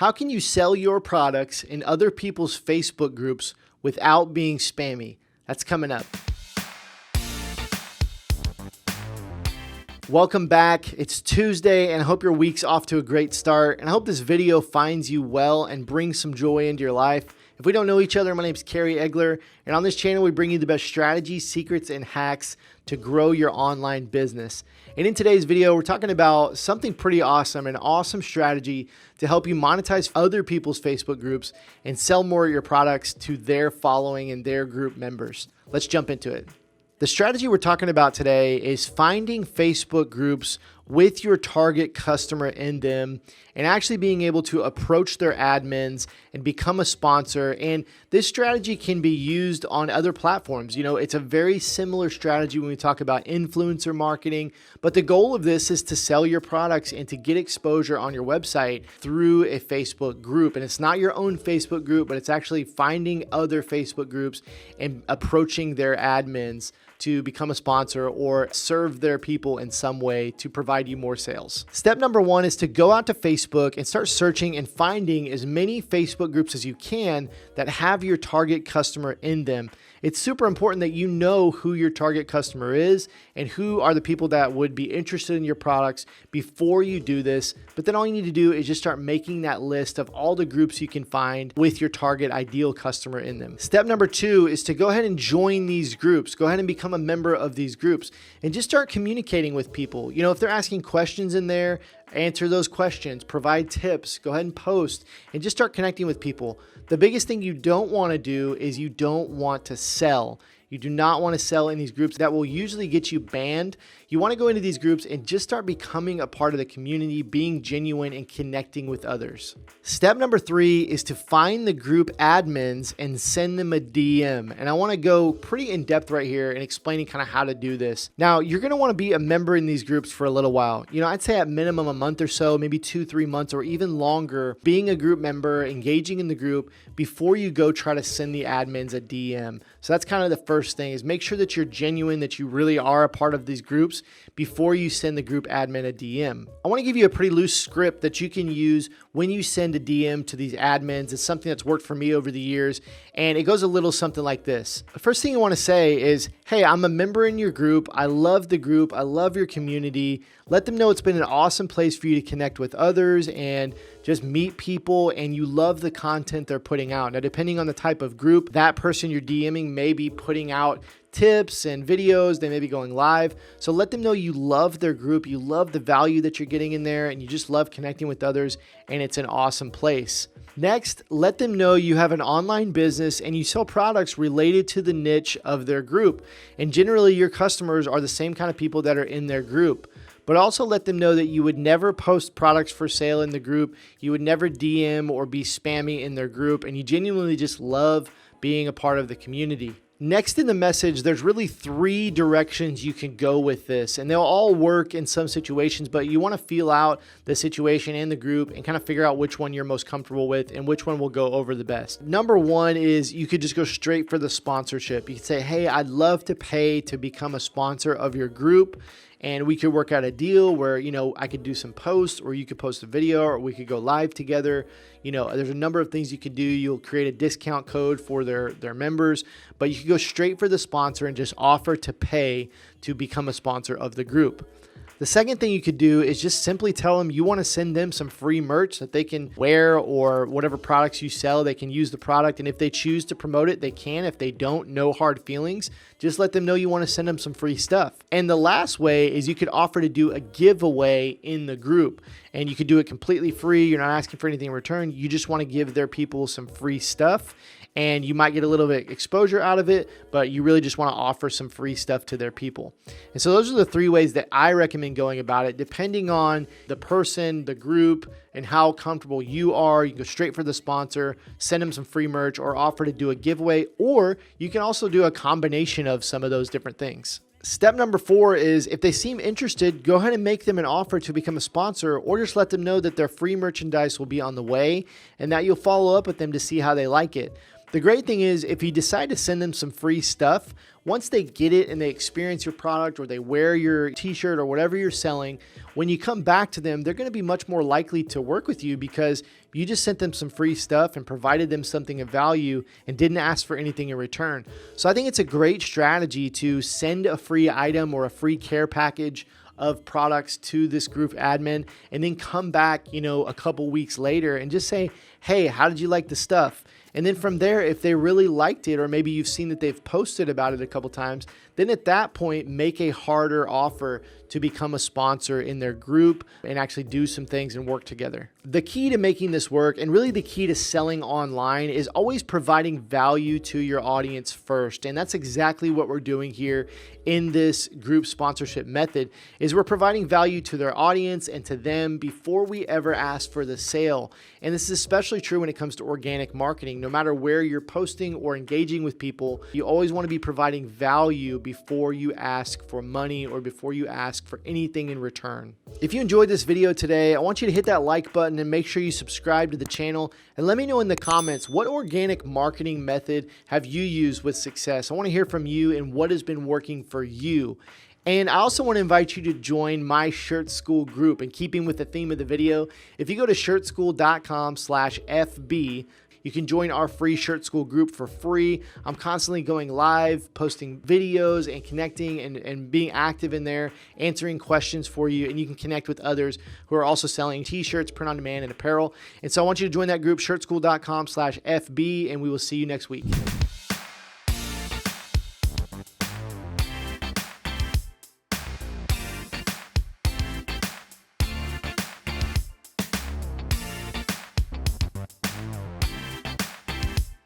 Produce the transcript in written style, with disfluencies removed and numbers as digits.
How can you sell your products in other people's Facebook groups without being spammy? That's coming up. Welcome back. It's Tuesday and I hope your week's off to a great start. And I hope this video finds you well and brings some joy into your life. If we don't know each other, my name is Kerry, and on this channel we bring you the best strategies, secrets, and hacks to grow your online business. And in today's video, we're talking about something pretty awesome, an awesome strategy to help you monetize other people's Facebook groups and sell more of your products to their following and their group members. Let's jump into it. The strategy we're talking about today is finding Facebook groups with your target customer in them and actually being able to approach their admins and become a sponsor. And this strategy can be used on other platforms. You know, it's a very similar strategy when we talk about influencer marketing, but the goal of this is to sell your products and to get exposure on your website through a Facebook group. And it's not your own Facebook group, but it's actually finding other Facebook groups and approaching their admins to become a sponsor or serve their people in some way to provide you more sales. Step number one is to go out to Facebook and start searching and finding as many Facebook groups as you can that have your target customer in them. It's super important that you know who your target customer is and who are the people that would be interested in your products before you do this. But then all you need to do is just start making that list of all the groups you can find with your target ideal customer in them. Step number two is to go ahead and join these groups. Go ahead and become a member of these groups and just start communicating with people. You know, if they're asking questions in there, answer those questions, provide tips, go ahead and post and just start connecting with people. The biggest thing you don't want to do is you don't want to sell. You do not want to sell in these groups. That will usually get you banned. You want to go into these groups and just start becoming a part of the community, being genuine and connecting with others. Step number three is to find the group admins and send them a DM. And I want to go pretty in depth right here and explaining kind of how to do this. Now, you're going to want to be a member in these groups for a little while. You know, I'd say at minimum a month or so, maybe 2-3 months or even longer, being a group member, engaging in the group before you go try to send the admins a DM. So that's kind of the first thing, is make sure that you're genuine, that you really are a part of these groups before you send the group admin a DM. I want to give you a pretty loose script that you can use when you send a DM to these admins. It's something that's worked for me over the years, and it goes a little something like this. The first thing you want to say is, hey, I'm a member in your group. I love the group. I love your community. Let them know it's been an awesome place for you to connect with others and just meet people, and you love the content they're putting out. Now, depending on the type of group, that person you're DMing may be putting out tips and videos. They may be going live. So let them know you love their group. You love the value that you're getting in there, and you just love connecting with others, and it's an awesome place. Next, let them know you have an online business and you sell products related to the niche of their group. And generally, your customers are the same kind of people that are in their group. But also let them know that you would never post products for sale in the group. You would never DM or be spammy in their group. And you genuinely just love being a part of the community. Next in the message, there's really 3 directions you can go with this, and they'll all work in some situations, but you want to feel out the situation and the group and kind of figure out which one you're most comfortable with and which one will go over the best. Number one is you could just go straight for the sponsorship. You could say, hey, I'd love to pay to become a sponsor of your group. And we could work out a deal where, you know, I could do some posts, or you could post a video, or we could go live together. You know, there's a number of things you could do. You'll create a discount code for their members, but you could go straight for the sponsor and just offer to pay to become a sponsor of the group. The second thing you could do is just simply tell them you want to send them some free merch that they can wear, or whatever products you sell, they can use the product. And if they choose to promote it, they can. If they don't, no hard feelings. Just let them know you want to send them some free stuff. And the last way is you could offer to do a giveaway in the group. And you could do it completely free. You're not asking for anything in return. You just want to give their people some free stuff. And you might get a little bit exposure out of it, but you really just want to offer some free stuff to their people. And so those are the 3 ways that I recommend going about it, depending on the person, the group, and how comfortable you are. You can go straight for the sponsor, send them some free merch, or offer to do a giveaway, or you can also do a combination of some of those different things. Step number 4 is, if they seem interested, go ahead and make them an offer to become a sponsor, or just let them know that their free merchandise will be on the way and that you'll follow up with them to see how they like it. The great thing is if you decide to send them some free stuff, once they get it and they experience your product or they wear your t-shirt or whatever you're selling, when you come back to them, they're going to be much more likely to work with you because you just sent them some free stuff and provided them something of value and didn't ask for anything in return. So I think it's a great strategy to send a free item or a free care package of products to this group admin and then come back, a couple weeks later and just say, hey, how did you like the stuff? And then from there, if they really liked it, or maybe you've seen that they've posted about it a couple times, then at that point, make a harder offer to become a sponsor in their group and actually do some things and work together. The key to making this work, and really the key to selling online, is always providing value to your audience first. And that's exactly what we're doing here in this group sponsorship method, is we're providing value to their audience and to them before we ever ask for the sale. And this is especially true when it comes to organic marketing. No matter where you're posting or engaging with people, you always want to be providing value before you ask for money or before you ask for anything in return. If you enjoyed this video today, I want you to hit that like button and make sure you subscribe to the channel, and let me know in the comments, what organic marketing method have you used with success? I want to hear from you and what has been working for you. And I also want to invite you to join my Shirt School group. In keeping with the theme of the video, if you go to shirtschool.com/FB, you can join our free Shirt School group for free. I'm constantly going live, posting videos and connecting and being active in there, answering questions for you. And you can connect with others who are also selling t-shirts, print on demand, and apparel. And so I want you to join that group, shirtschool.com/FB, and we will see you next week.